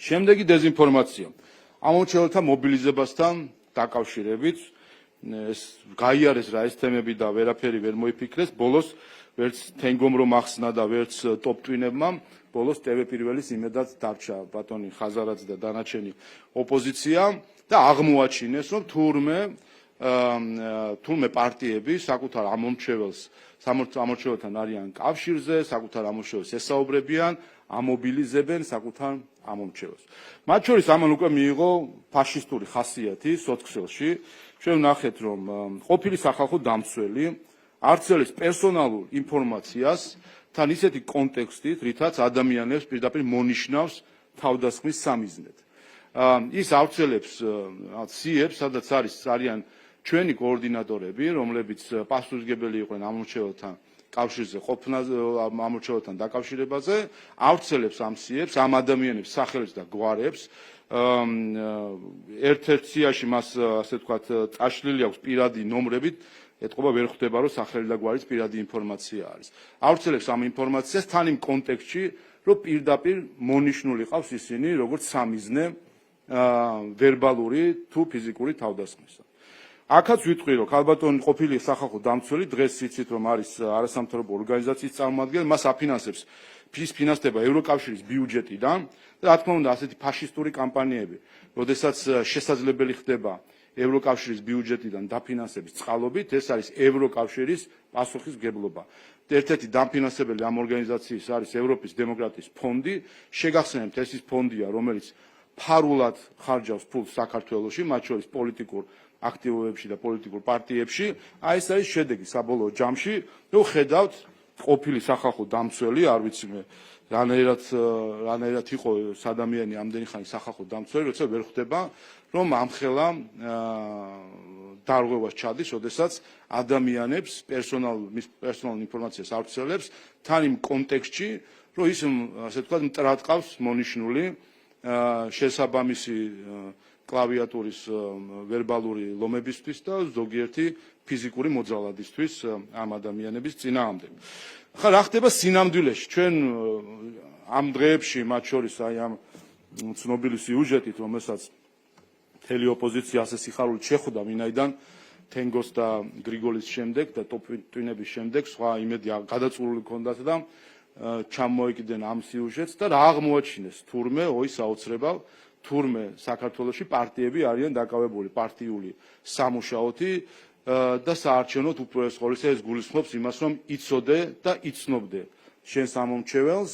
შემდეგი დეზინფორმაცია. ამორჩეველთა მობილიზებასთან დაკავშირებით ეს გაიარეს რა ეს თემები და ვერაფერი ვერ მოიფიქრეს. ბოლოს ვერც თენგომ რომ ახსნა და ვერც ტოპ-ტვინებმა ბოლოს TV პირველის იმედად დარჩა ბატონი ხაზარაძე და დანარჩენი ოპოზიცია და აღმოაჩინეს რომ თურმე პარტიები საკუთარ ამორჩეველთან არიან კავშირზე, საკუთარ ამორჩეველს ესაუბრებიან, ამობილიზებენ საკუთარ ამორჩეველს. მათ შორის ამან უკვე მიიღო ფაშისტური ხასიათი სოციალში. ჩვენ ვნახეთ რომ ყოფილი სახალხო დამცველი არცელეს პერსონალურ ინფორმაციას თან ისეთი კონტექსტით, რითაც ადამიანებს პირდაპირ მონიშნავს თავდასხმის სამიზნედ. ის ავრცელებს სიებს, სადაც არიან ჩვენი კოორდინატორები, რომლებიც პასუხისმგებელი იყვნენ ამორჩეველთან კავშირზე ამორჩეველთან დაკავშირებაზე, ავრცელებს ამ სიებს, ამ ადამიანებს სახელებს და გვარებს. ერთ-ერთ სიაში მას ასე ვთქვათ წაშლილი აქვს პირადი ნომრებით, ეთყობა ვერ ხვდება რომ სახელი და გვარის პირადი ინფორმაცია არის. ავრცელებს ამ ინფორმაციას თან იმ კონტექსტში, რომ პირდაპირ მონიშნული ყავს ისინი როგორც სამიზნე ვერბალური თუ ფიზიკური თავდასხმისა. აქაც ვიტყვი რომ ქალბატონი ყოფილი სახალხო დამცველი დღეს იცით რომ არის არასამთავრობო ორგანიზაციის წარმომადგენელი, მას აფინანსებს ფინანსდება ევროკავშირის ბიუჯეტიდან და რა თქმა უნდა ასეთი ფაშისტური კამპანიები, როდესაც შესაძლებელი ხდება ევროკავშირის ბიუჯეტიდან დაფინანსების წყალობით, ეს არის ევროკავშირის პასუხისმგებლობა. ერთ-ერთი დამფინანსებელი ამ ორგანიზაციის არის ევროპის დემოკრატიის ფონდი. შეგახსენებთ, ეს ის ფონდია, რომელიც ფარულად ხარჯავს ფულს საქართველოში, მათ შორის პოლიტიკურ აქტივობებში და პოლიტიკურ პარტიებში. აი ეს არის შედეგი საბოლოო ჯამში, რომ ხედავთ ყოფილი სახალხო დამცველი, არ ვიცი მე რანაირად იყო ადამიანი ამდენი ხანი სახალხო დამცველი, როცა ვერ ხვდება რომ ამხელა დარღვევას ჩადის, როდესაც ადამიანებს პერსონალურ ინფორმაციას ავრცელებს თან იმ კონტექსტში, რომ ის ასე ვთქვათ მტრად ყავს მონიშნული შესაბამისი კლავიატურის ვერბალური ლომებისთვის და ზოგიერთი ფიზიკური მოძრაობისთვის ამ ადამიანების წინააღმდეგ. ხა რა ხდება სინამდვილეში? ჩვენ ამ დღეებში, მათ შორის აი ამ ცნობილი სიუჟეტით, რომელსაც მთელი ოპოზიცია ასე სიხარულით შეხვდა, ვინაიდან თენგოს და გრიგოლის შემდეგ და ტოპ-ტვინების შემდეგ სხვა იმედი გადაწყვეტილი ჰქონდათ და ჩამოეკიდნენ ამ სიუჟეტს და რა აღმოაჩინეს? თურმე საოცრებავ თურმე საქართველოში პარტიები არიან დაკავებული პარტიული სამუშაოთი და საარჩევნოდ უპირველეს ყოვლისა ეს გულისხმობს იმას, რომ იცოდე და იცნობდე შენს ამომრჩეველს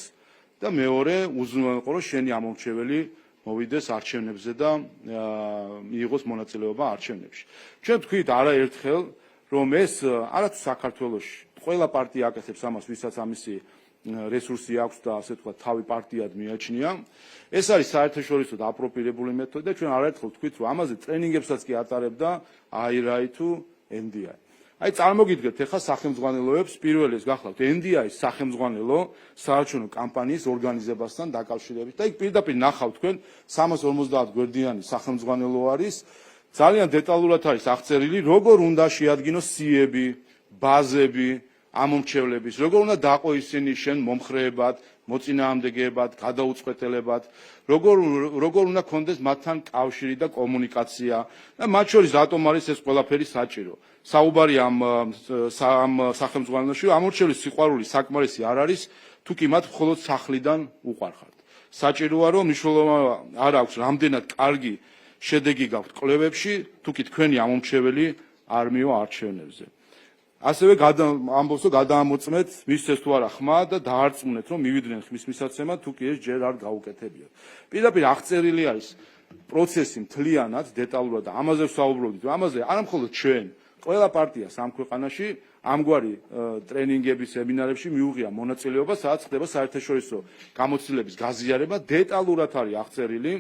და მეორე უზრუნველყო რომ შენი ამომრჩეველი მოვიდეს არჩევნებზე და მიიღოს მონაწილეობა არჩევნებში. ჩვენ ვთქვით არაერთხელ, რომ ეს არათუ საქართველოში ყველა პარტია აკეთებს ამას, ვისაც ამისი რესურსი აქვს და ასე ვთქვათ თავი პარტიად მიაჩნია. ეს არის საერთაშორისო დაპროპირებული მეთოდი და ჩვენ არაერთხელ ვთქვით, რომ ამაზე ტრენინგებსაც კი ატარებდა IRI თუ NDI. აი წარმოგიდგეთ ახლა სახელმძღვანელოებს პირველი ეს გახლავთ NDI-ის სახელმძღვანელო საარჩევნო კამპანიის ორგანიზებასთან დაკავშირებით და იქ პირდაპირ ნახავთ თქვენ 350 გვერდიანი სახელმძღვანელო არის, ძალიან დეტალურად არის აღწერილი, როგორ უნდა შეადგინოს სიები, ბაზები ამომრჩევლების, როგორ უნდა დაყო ისინი შენ მომხრეებად, მოწინააღმდეგეებად, გადაუწყვეტელებად, როგორ უნდა კონდეს მათთან კავშირი და კომუნიკაცია და მათ შორის რატომ არის ეს ყველაფერი საჭირო. საუბარი ამ სახელმძღვანელოში ამორჩევლის სიყვარული საკმარისი არ არის, თუ კი მათ მხოლოდ სახლიდან უყვარხართ. საჭიროა რომ მნიშვნელობა არ აქვს რამდენად კარგი შედეგი გაქვთ კვლევებში, თუ კი თქვენი ამომრჩეველი არ მივა არჩევნებზე. ასევე ამბობს რომ გადაამოწმეთ მისცეს თუ არა ხმა და დაარწმუნეთ რომ მივიდნენ ხმის მისაცემად, თუ კი ეს ჯერ არ გაუკეთებიათ. პირდაპირ აღწერილი არის პროცესი მთლიანად, დეტალურად და ამაზე ვსაუბრობთ, ამაზე არა მხოლოდ ჩვენ, ყველა პარტიას ამ ქვეყანაში ამგვარი ტრენინგების, სემინარებში მიუღია მონაწილეობა, სადაც ხდება საერთაშორისო გამოცდილების გაზიარება, დეტალურად არის აღწერილი,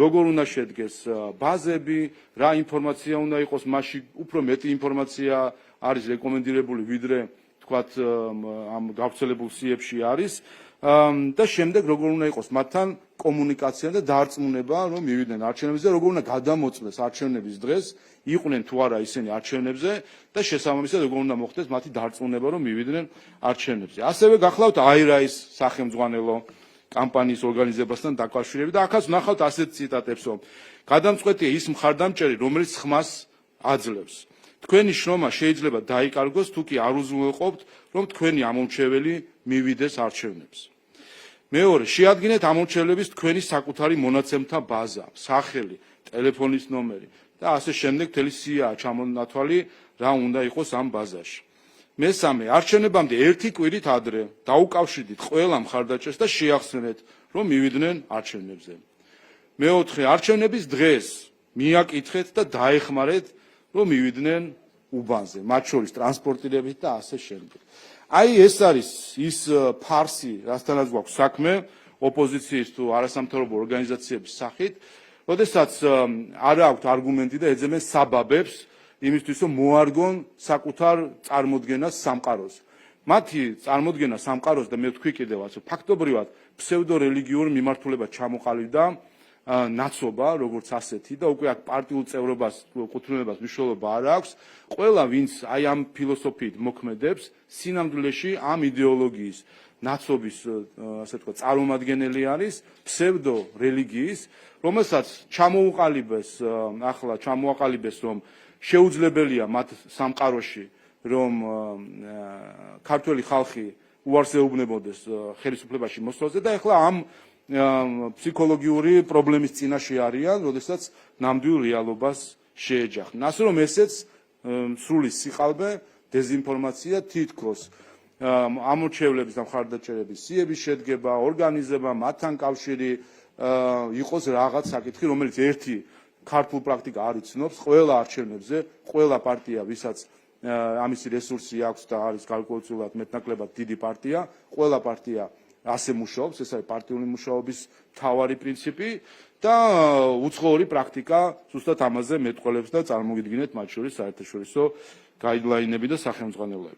როგორ უნდა შედგეს ბაზები, რა ინფორმაცია უნდა იყოს, მასში უფრო მეტი ინფორმაცია არის რეკომენდირებული, ვიდრე თქვათ ამ გავრცელებულ სიებში არის და შემდეგ როგორ უნდა იყოს მათთან კომუნიკაცია და დარწმუნება, რომ მივიდნენ არჩევნებზე, როგორ უნდა გადამოწმდეს არჩევნების დღეს, იყვნენ თუ არა ისინი არჩევნებზე და შესაბამისად როგორ უნდა მოხდეს მათი დარწმუნება, რომ მივიდნენ არჩევნებზე. ასევე გახლავთ IRI-ის სახელმძღვანელო, კამპანიის ორგანიზებასთან დაკავშირებით და ახაც ვნახავთ ასეთ ციტატებს, რომ გადამწყვეტია ის მხარდამჭერი, რომელიც ხმას აძლევს. თქვენი შრომა შეიძლება დაიკარგოს, თუ კი არ უზრუნველყოფთ, რომ თქვენი ამომრჩეველი მივიდეს არჩევნებს. მეორე, შეადგინეთ ამომრჩევლების თქვენი საკუთარი მონაცემთა ბაზა, სახელი, ტელეფონის ნომერი და ასე შემდეგ მთელი სია ჩამონათვალი რა უნდა იყოს ამ ბაზაში. მესამე, არჩევნებამდე ერთი კვირით ადრე დაუკავშირდით ყველა მხარდაჭერას და შეახსენეთ, რომ მივიდნენ არჩევნებზე. მეოთხე, არჩევნების დღეს მიაკითხეთ და დაეხმარეთ, რომ მივიდნენ უბანზე, მათ შორის ტრანსპორტირებით და ასე შემდეგ. აი ეს არის ის ფარსი, რასთანაც გვაქვს საქმე ოპოზიციის თუ არასამთავრობო ორგანიზაციების სახით, როდესაც არ აქვთ არგუმენტი და ეძებენ საბაბებს იმისთვის, რომ მოარგონ საკუთარ წარმოდგენას სამყაროს. მათი წარმოდგენა სამყაროს და მე ვთქვი კიდევაც, რომ ფაქტობრივად ფსევდორელიგიური მიმართულება ჩამოყალიბდა ნაცობა, როგორც ასეთი და უკვე აქ პარტიულ წევრობას, კუთვნილებას მნიშვნელობა არ აქვს. ყველა, ვინც აი ამ ფილოსოფიით მოქმედებს, სინამდვილეში ამ იდეოლოგიის ნაცობის, ასე ვთქვათ, წარმომადგენელი არის ფსევდორელიგიის, რომელსაც ჩამოაყალიბეს, რომ შეუძლებელია მათ სამყაროში, რომ ქართველი ხალხი უარს ეუბნებოდეს ხელისუფლებაში მოსვლაზე და ეხლა ამ ფსიქოლოგიური პრობლემის წინაშე არიან, როდესაც ნამდვილ რეალობას შეეჯახნენ. ასე რომ ესეც სრული სიყალბე, დეზინფორმაცია თითქოს ამორჩევლების და მხარდაჭერების სიების შედგება, ორგანიზება, მათთან კავშირი იყოს რაღაც საკითხი, რომელიც ერთი ქართულ პრაქტიკა არ იცნობს, ყველა არჩევნებზე, ყველა პარტია, ვისაც ამისი რესურსი აქვს და არის გარკვეულწილად მეტნაკლებად დიდი პარტია, ყველა პარტია ასე მუშაობს, ეს არის პარტიული მუშაობის მთავარი პრინციპი და უცხოური პრაქტიკა ზუსტად ამაზე მეტყველებს და წარმოგიდგინეთ მათ შორის საერთაშორისო გაიდლაინები და სახელმძღვანელოები.